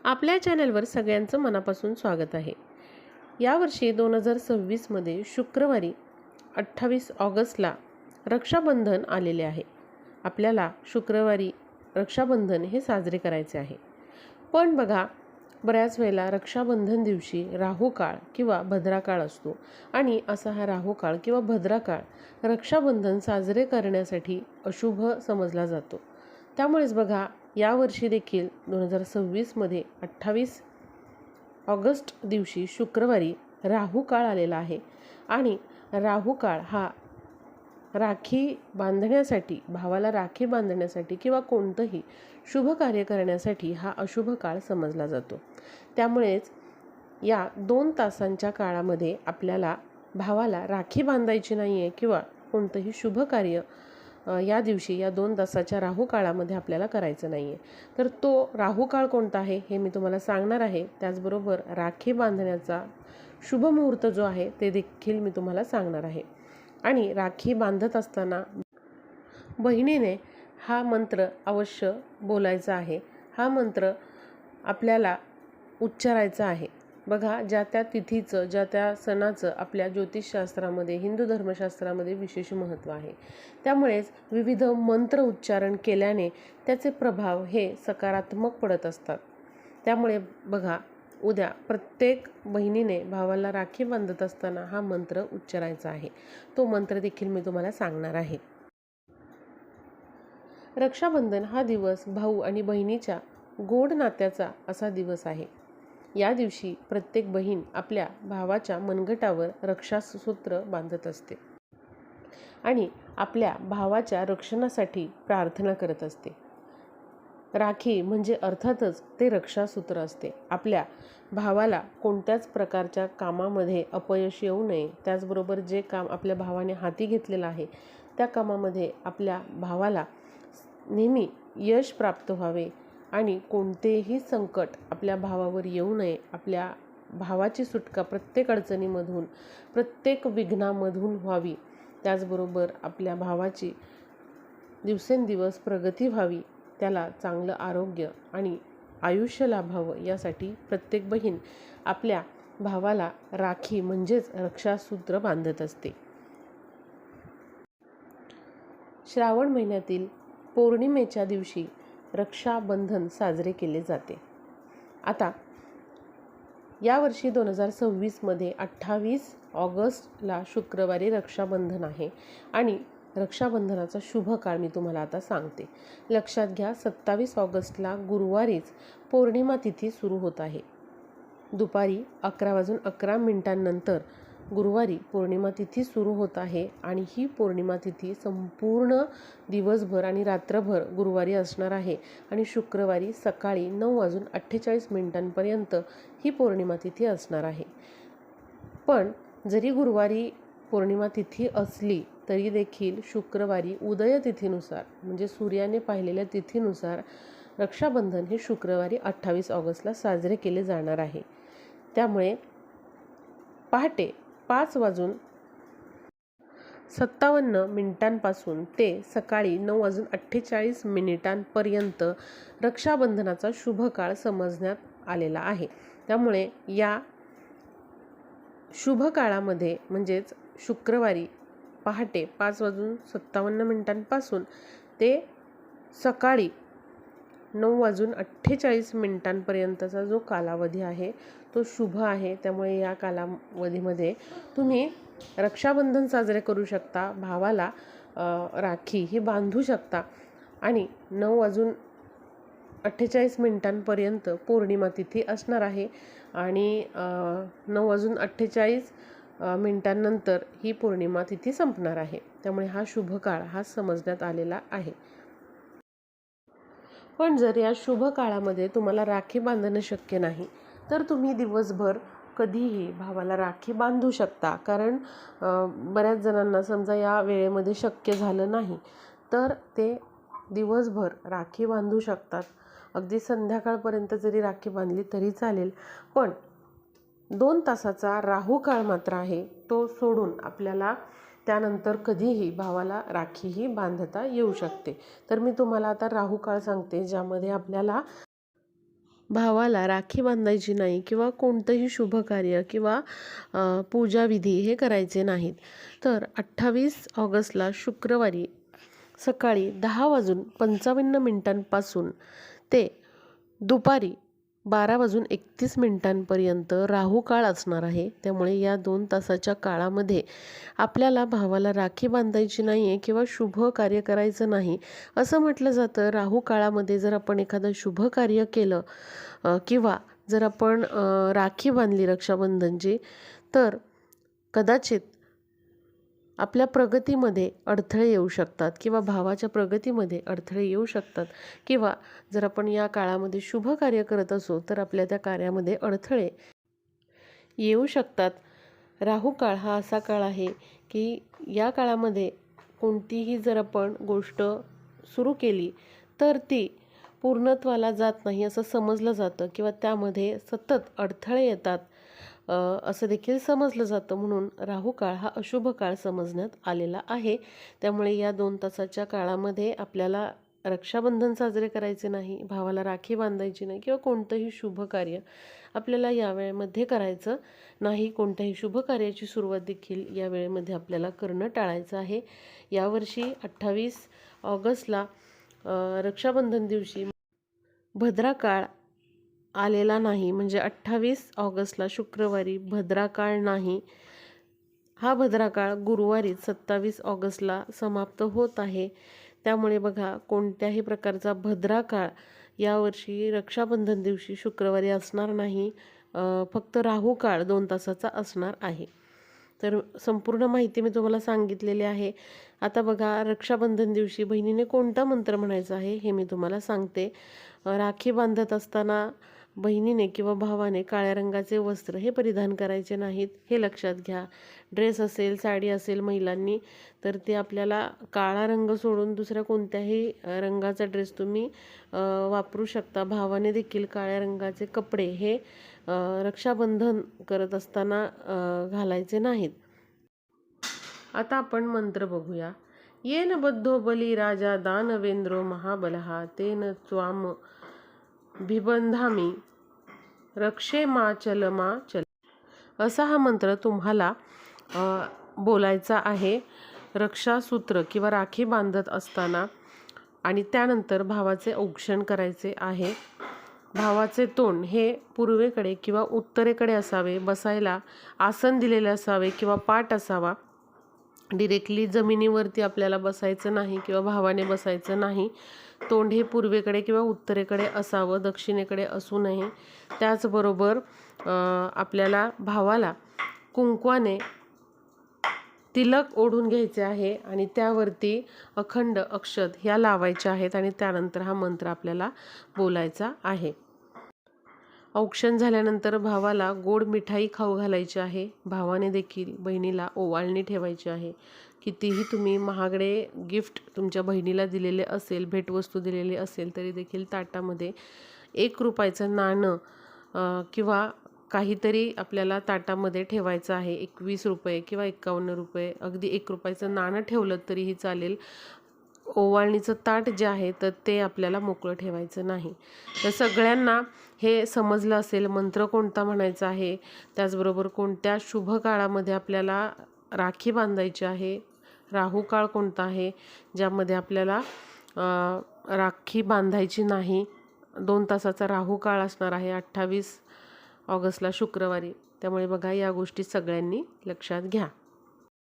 आपल्या चॅनलवर सगळ्यांचं मनापासून स्वागत आहे। यावर्षी 2026मध्ये शुक्रवारी 28 ऑगस्टला रक्षाबंधन आलेले आहे। आपल्याला शुक्रवारी रक्षाबंधन हे साजरे करायचे आहे। पण बघा, बऱ्याच वेळेला रक्षाबंधन दिवशी राहुकाळ किंवा भद्राकाळ असतो आणि असा हा राहुकाळ किंवा भद्राकाळ रक्षाबंधन साजरे करण्यासाठी अशुभ समजला जातो। त्यामुळेच बघा, यावर्षी देखील 2026मध्ये 28 ऑगस्ट दिवशी शुक्रवारी राहुकाळ आलेला आहे आणि राहुकाळ हा राखी बांधण्यासाठी, भावाला राखी बांधण्यासाठी किंवा कोणतंही शुभ कार्य करण्यासाठी हा अशुभ काळ समजला जातो। त्यामुळेच या 2 तासांच्या काळामध्ये आपल्याला भावाला राखी बांधायची नाही आहे किंवा कोणतंही शुभ कार्य या दिवशी या 2 तासाच्या राहुकाळामध्ये आपल्याला करायचं नाही आहे। तर तो राहुकाळ कोणता आहे हे मी तुम्हाला सांगणार आहे। त्याचबरोबर राखी बांधण्याचा शुभ मुहूर्त जो आहे ते देखील मी तुम्हाला सांगणार आहे। आणि राखी बांधत असताना बहिणीने हा मंत्र अवश्य बोलायचा आहे। हा मंत्र आपल्याला उच्चारायचा आहे। बघा, ज्या त्या तिथीचं, ज्या त्या सणाचं आपल्या ज्योतिषशास्त्रामध्ये, हिंदू धर्मशास्त्रामध्ये विशेष महत्त्व आहे। त्यामुळेच विविध मंत्र उच्चारण केल्याने त्याचे प्रभाव हे सकारात्मक पडत असतात। त्यामुळे बघा, उद्या प्रत्येक बहिणीने भावाला राखी बांधत असताना हा मंत्र उच्चारायचा आहे। तो मंत्र देखील मी तुम्हाला सांगणार आहे। रक्षाबंधन हा दिवस भाऊ आणि बहिणीच्या गोड नात्याचा असा दिवस आहे। या दिवशी प्रत्येक बहीण आपल्या भावाच्या मनगटावर रक्षासूत्र बांधत असते आणि आपल्या भावाच्या रक्षणासाठी प्रार्थना करत असते। राखी म्हणजे अर्थातच ते रक्षासूत्र असते। आपल्या भावाला कोणत्याच प्रकारच्या कामामध्ये अपयश येऊ नये, त्याचबरोबर जे काम आपल्या भावाने हाती घेतलेलं आहे त्या कामामध्ये आपल्या भावाला नेहमी यश प्राप्त व्हावे आणि कोणतेही संकट आपल्या भावावर येऊ नये, आपल्या भावाची सुटका प्रत्येक अडचणीमधून, प्रत्येक विघ्नामधून व्हावी, त्याचबरोबर आपल्या भावाची दिवसेंदिवस प्रगती व्हावी, त्याला चांगलं आरोग्य आणि आयुष्य लाभावं, यासाठी प्रत्येक बहीण आपल्या भावाला राखी म्हणजेच रक्षासूत्र बांधत असते। श्रावण महिन्यातील पौर्णिमेच्या दिवशी रक्षाबंधन साजरे केले जाते। आता यावर्षी 2026मध्ये 28 ऑगस्टला शुक्रवारी रक्षाबंधन आहे आणि रक्षाबंधनाचा शुभ काळ मी तुम्हाला आता सांगते। लक्षात घ्या, 27 ऑगस्टला गुरुवारीच पौर्णिमा तिथी सुरू होत आहे। दुपारी 11:11 नंतर गुरुवारी पौर्णिमा तिथी सुरू होत आहे आणि ही पौर्णिमा तिथी संपूर्ण दिवसभर आणि रात्रभर गुरुवारी असणार आहे आणि शुक्रवारी सकाळी 9:48 ही पौर्णिमा तिथी असणार आहे। पण जरी गुरुवारी पौर्णिमा तिथी असली तरी देखील शुक्रवारी उदय तिथीनुसार, म्हणजे सूर्याने पाहिलेल्या तिथीनुसार रक्षाबंधन हे शुक्रवारी 28 ऑगस्टला साजरे केले जाणार आहे। त्यामुळे पहाटे 5:57 ते सकाळी 9:48 रक्षाबंधनाचा शुभ काळ समजण्यात आलेला आहे। त्यामुळे या शुभ काळामध्ये म्हणजेच शुक्रवारी पहाटे 5:57 ते सकाळी 9:48 जो कालावधी आहे तो शुभ आहे। त्यामुळे या कालावधीमध्ये तुम्ही रक्षाबंधन साजरे करू शकता, भावाला राखी ही बांधू शकता आणि 9:48 पौर्णिमा तिथी असणार आहे आणि 9:48 नंतर ही पौर्णिमा तिथी संपणार आहे। त्यामुळे हा शुभ काळ हा समजण्यात आलेला आहे। पण जर या शुभ काळामध्ये तुम्हाला राखी बांधणं शक्य नाही तर तुम्ही दिवसभर कधीही भावाला राखी बांधू शकता। कारण बऱ्याच जणांना समजा या वेळेमध्ये शक्य झालं नाही तर ते दिवसभर राखी बांधू शकतात। अगदी संध्याकाळपर्यंत जरी राखी बांधली तरी चालेल। पण 2 तासाचा राहुकाळ मात्र आहे, तो सोडून आपल्याला त्यानंतर कधीही भावाला राखीही बांधता येऊ शकते। तर मी तुम्हाला आता राहुकाळ सांगते, ज्यामध्ये आपल्याला भावाला राखी बांधायची नाही किंवा कोणतंही शुभ कार्य किंवा पूजाविधी हे करायचे नाहीत. तर 28 ऑगस्टला शुक्रवारी सकाळी 10:55 ते दुपारी 12:31 राहुकाळ असणार आहे. त्यामुळे या 2 तासाच्या काळामध्ये आपल्याला भावाला राखी बांधायची नाही आहे किंवा शुभ कार्य करायचं नाही असं म्हटलं जातं. राहुकाळामध्ये जर आपण एखादं शुभ कार्य केलं किंवा जर आपण राखी बांधली रक्षाबंधनची, तर कदाचित आपल्या प्रगतीमध्ये अडथळे येऊ शकतात किंवा भावाच्या प्रगतीमध्ये अडथळे येऊ शकतात किंवा जर आपण या काळामध्ये शुभ कार्य करत असू तर आपल्या त्या कार्यामध्ये अडथळे येऊ शकतात. राहुकाळ हा असा काळ आहे की या काळामध्ये कोणतीही जर आपण गोष्ट सुरू केली तर ती पूर्णत्वाला जात नाही असं समजलं जातं किंवा त्यामध्ये सतत अडथळे येतात असं देखील समजलं जातं. म्हणून राहुकाळ हा अशुभ काळ समजण्यात आलेला आहे. त्यामुळे या 2 तासाच्या काळामध्ये आपल्याला रक्षाबंधन साजरे करायचे नाही, भावाला राखी बांधायची नाही किंवा कोणतंही शुभ कार्य आपल्याला या वेळेमध्ये करायचं नाही. कोणत्याही शुभ कार्याची सुरुवात देखील या वेळेमध्ये आपल्याला करणं टाळायचं आहे. यावर्षी 28 ऑगस्टला रक्षाबंधन दिवशी भद्रा काळ आलेला नाही, म्हणजे 28 ऑगस्टला शुक्रवारी भद्रा काळ नाही. हा भद्रा काळ गुरुवारी 27 ऑगस्टला समाप्त होत आहे. त्यामुळे बघा, कोणत्याही प्रकारचा भद्रा काळ यावर्षी रक्षाबंधन दिवशी शुक्रवारी असणार नाही. फक्त राहू काळ 2 तासाचा असणार आहे. तर संपूर्ण माहिती मी तुम्हाला सांगितलेली आहे. आता बघा, रक्षाबंधन दिवशी बहिणीने कोणता मंत्र म्हणायचा आहे हे मी तुम्हाला सांगते. राखी बांधत असताना बहिणीने किंवा भावाने काळ्या रंगाचे वस्त्र हे परिधान करायचे नाहीत, हे लक्षात घ्या. ड्रेस असेल, साडी असेल महिलांनी, तर ते आपल्याला काळा रंग सोडून दुसऱ्या कोणत्याही रंगाचा ड्रेस तुम्ही वापरू शकता. भावाने देखील काळ्या रंगाचे कपडे हे रक्षाबंधन करत असताना घालायचे नाहीत. आता आपण मंत्र बघूया. येन बद्धो बली राजा दानवेंद्रो महाबलहा तेन त्वाम बिबंधामी रक्षे मा चल. असा हा मंत्र तुम्हाला बोलायचा आहे रक्षासूत्र किंवा राखी बांधत असताना. आणि त्यानंतर भावाचे औक्षण करायचे आहे. भावाचे तोंड हे पूर्वेकडे किंवा उत्तरेकडे असावे, बसायला आसन दिलेले असावे किंवा पाट असावा. डिरेक्टली जमिनीवरती आपल्याला बसायचं नाही किंवा भावाने बसायचं नाही. तोंड हे पूर्वेकडे किंवा उत्तरेकडे असावं, दक्षिणेकडे असू नये. त्याचबरोबर आपल्याला भावाला कुंकवाने तिलक ओढून घ्यायचे आहे आणि त्यावरती अखंड अक्षत ह्या लावायच्या आहेत आणि त्यानंतर हा मंत्र आपल्याला बोलायचा आहे. औक्षण झाल्यानंतर भावाला गोड मिठाई खाऊ घालायची आहे. भावाने देखील बहिणीला ओवाळणी ठेवायची आहे. कितीही तुम्ही महागडे गिफ्ट तुमच्या बहिणीला दिलेले असेल, भेटवस्तू दिलेली असेल, तरी देखील ताटामध्ये 1 रुपयाचं नाणं किंवा काहीतरी आपल्याला ताटामध्ये ठेवायचं आहे. 21 रुपये किंवा 51 रुपये, अगदी 1 रुपयाचं नाणं ठेवलं तरीही चालेल. ओवाळणीचं ताट जे आहे तर ते आपल्याला मोकळं ठेवायचं नाही. तर सगळ्यांना हे समजलं असेल मंत्र कोणता म्हणायचा आहे, त्याचबरोबर कोणत्या शुभ काळामध्ये आपल्याला राखी बांधायची आहे, राहू काळ कोणता आहे ज्यामध्ये आपल्याला राखी बांधायची नाही. 2 तासाचा राहू काळ असणार आहे 28 ऑगस्टला शुक्रवारी. त्यामुळे बघा, या गोष्टी सगळ्यांनी लक्षात घ्या.